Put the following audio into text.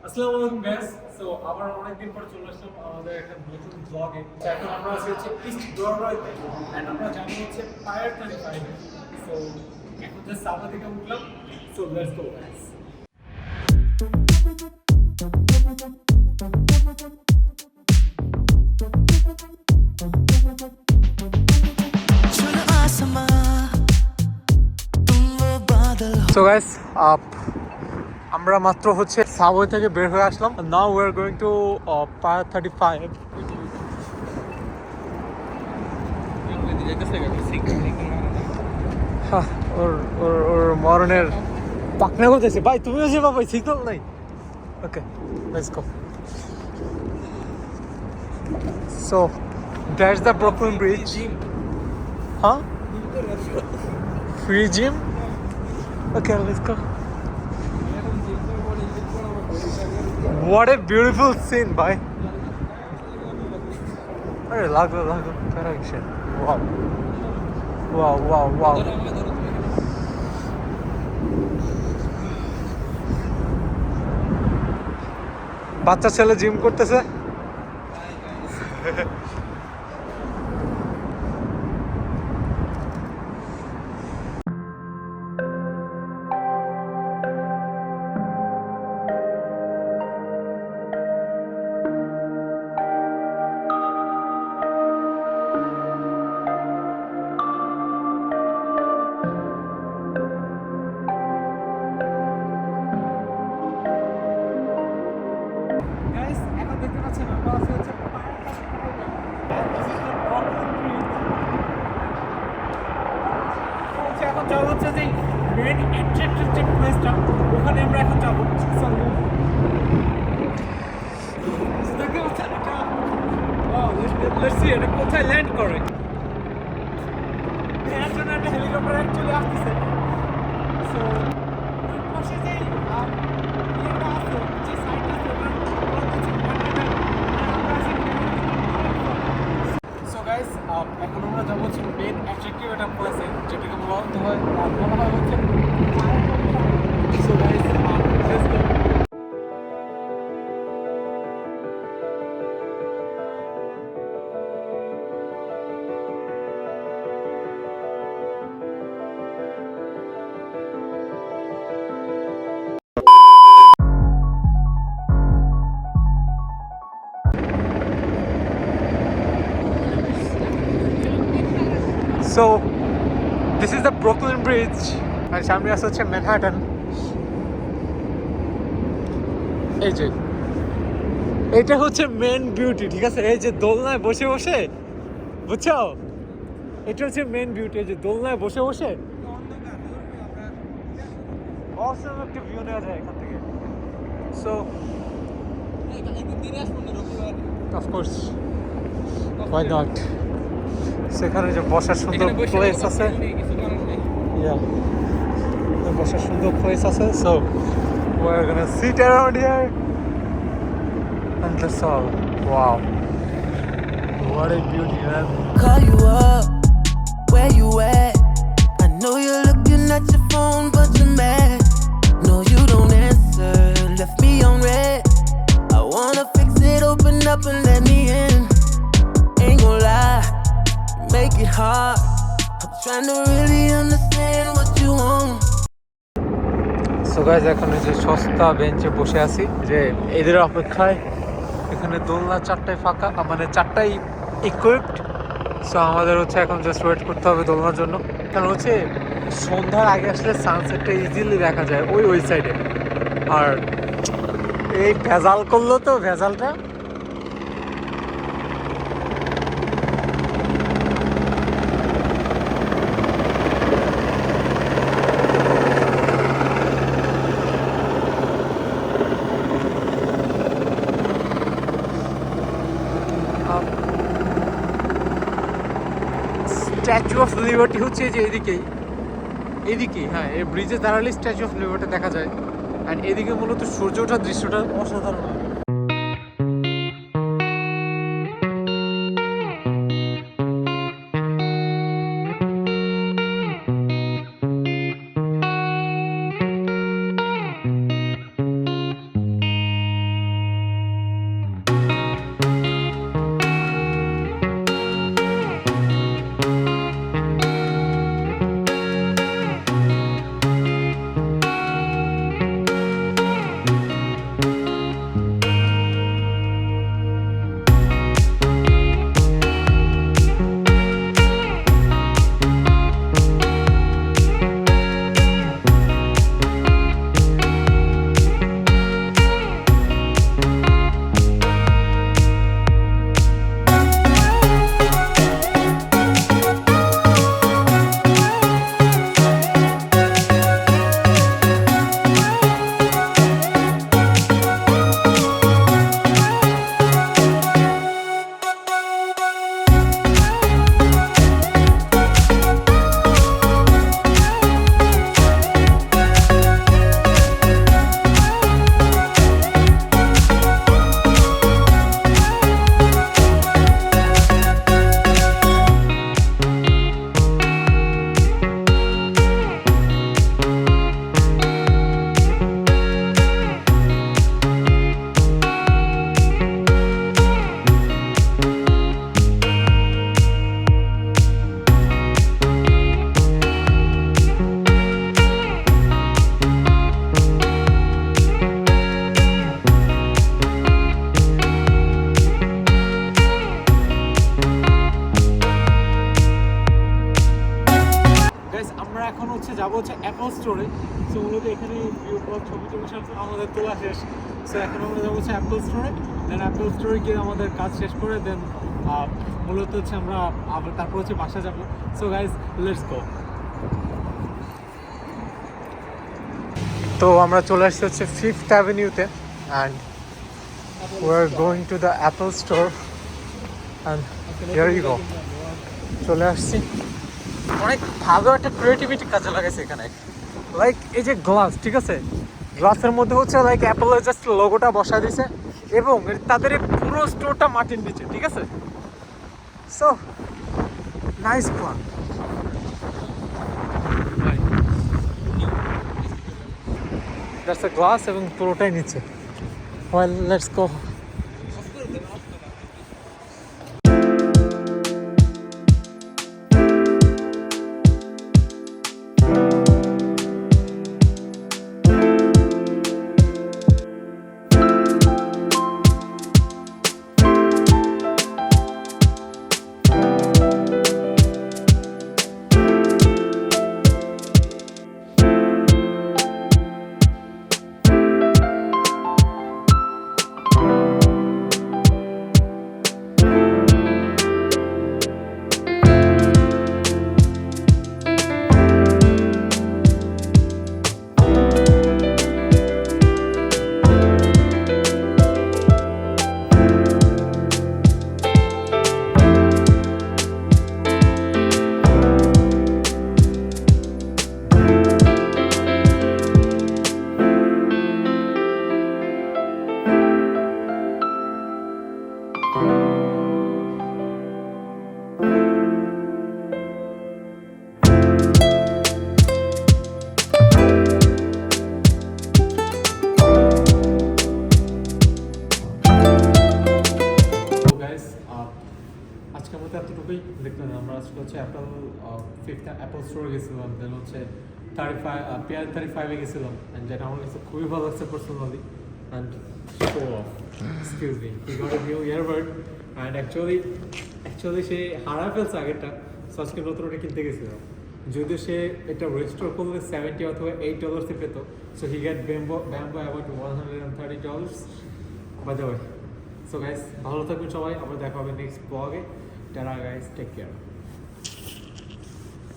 আসসালামু আলাইকুম guys. So আবার অনেকদিন পর চলে আসলাম আমাদের একটা নতুন ব্লগে। এখন আমরা আছি হচ্ছে ইস্ট ডোরওয়েতে এন্ড আমরা যাবো হচ্ছে ফায়ার 25। সো এখন জাস্ট সামনে থেকে উঠলাম। So let's go guys. So guys, আমরা মাত্র হচ্ছে সাবওয়ে থেকে বের হয়ে আসলাম। Now we are going to pier 35। ওর ওর ওর মরণের পাকনা করতেছে ভাই, তুমিও যে বাবা সিগন্যাল নাই। Okay, let's go. So that's the Brooklyn Bridge. হ্যাঁ, free gym. Okay, let's go. What a beautiful scene, bhai. Arey laglo correction. Wow. বাচ্চা ছেলে জিম করতেছে। এখন যাবো হচ্ছে যে মেন অ্যাট্রাক্টিভ যে প্লেসটা, ওখানে আমরা এখন যাবো। দেখতে পাচ্ছেন এটা? লেটস সি এটা কোথায় ল্যান্ড করে। এর জন্য একটা হেলিকপ্টার অ্যাকচুয়ালি আসতেছে। সো পাশে যে ইয়েটা আছে, যে সাইডটা আছে, সো গাইস, এখন আমরা যাবো হচ্ছে মেন অ্যাট্রাক্টিভ একটা প্লেসে, যেটাকে বলা হয় হচ্ছে। So guys, let's go. So this is the Brooklyn Bridge and সামনে আছে হচ্ছে ম্যানহাটন। এই যে এটা হচ্ছে মেন বিউটি, ঠিক আছে? এই যে দোলনায় বসে বসে, বুঝছো? এটা হচ্ছে মেন বিউটি, এই যে দোলনায় বসে বসে অসম একটা ভিউ নেওয়া যায় এখান থেকে। So of course, why not? সেখানে যে বসার সুন্দর প্লেস আছে, বসার সুন্দর প্লেস আছে। So we're gonna sit around here and that's all. Wow, what a beauty, man. Call you up, where you at? I know you're looking at your phone, but you're mad. No, you don't answer, left me on red. I wanna fix it, open up and let me in. Ain't gon' lie, make it hard. I'm trying to really understand what you want. So guys, এখন যে সস্তা বেঞ্চে বসে আছি, যে এদের অপেক্ষায়। এখানে দোলনা চারটায় ফাঁকা, মানে চারটাই ইকুইপড। সো আমাদের হচ্ছে এখন জাস্ট ওয়েট করতে হবে দোলনার জন্য। কারণ হচ্ছে সন্ধ্যার আগে আসলে সানসেটটা ইজিলি দেখা যায় ওই সাইডে। আর এই ভেজাল করলো তো, ভেজালটা স্ট্যাচু অফ লিবার্টি হচ্ছে যে এদিকেই হ্যাঁ, এই ব্রিজে দাঁড়ালে স্ট্যাচু অফ লিবার্টি দেখা যায়। অ্যান্ড এদিকে মূলত সূর্য ওঠার দৃশ্যটা অসাধারণ। হচ্ছে অ্যাপল স্টোরে। সো মূলত এখানে ভিউ পয়েন্ট ছবি টবি সব আমাদের তোলা শেষ। সো এখন আমরা যাবো হচ্ছে অ্যাপল স্টোরে, দেন অ্যাপল স্টোরে গিয়ে আমাদের কাজ শেষ করে দেন মূলত হচ্ছে আমরা আবার তারপর হচ্ছে বাসা যাবো। So guys let's go. তো আমরা চলে আসছি হচ্ছে 5th অ্যাভিনিউতে and we are going to the Apple store and here you go. চলে আসছি। অনেক ভালো একটা ক্রিয়েটিভিটি কাজে লাগাইছে এখানে। লাইক এই যে গ্লাস, ঠিক আছে, গ্লাসের মধ্যে হচ্ছে লাইক অ্যাপলের জাস্ট লোগোটা বসা দিয়েছে এবং তাদের এই পুরো স্টোরটা মাটির নিচে, ঠিক আছে। So nice plan. That's a glass এবং পুরোটাই নিচে। Well let's go. আজকের মতো এতটুকুই দেখলেন। আমরা আজকে হচ্ছে অ্যাপল স্টোরে গেছিলাম, দেন হচ্ছে 35 গেছিলাম, অ্যান্ড যেটা আমার কাছে খুবই ভালো লাগছে personally. And show off, excuse me, he got a new earbud and actually সে হারায় ফেলছে আগেরটা। সো আজকে নতুন ওটা কিনতে গেছিলাম, যদিও সে এটা রেস্টোর করলে $70 অথবা $8 পেত। সো হি গেট ব্যাম্বো about $130 by the way. So guys ভালো থাকবেন সবাই, আবার দেখা হবে নেক্সট ব্লগে। Ta-ta guys, take care.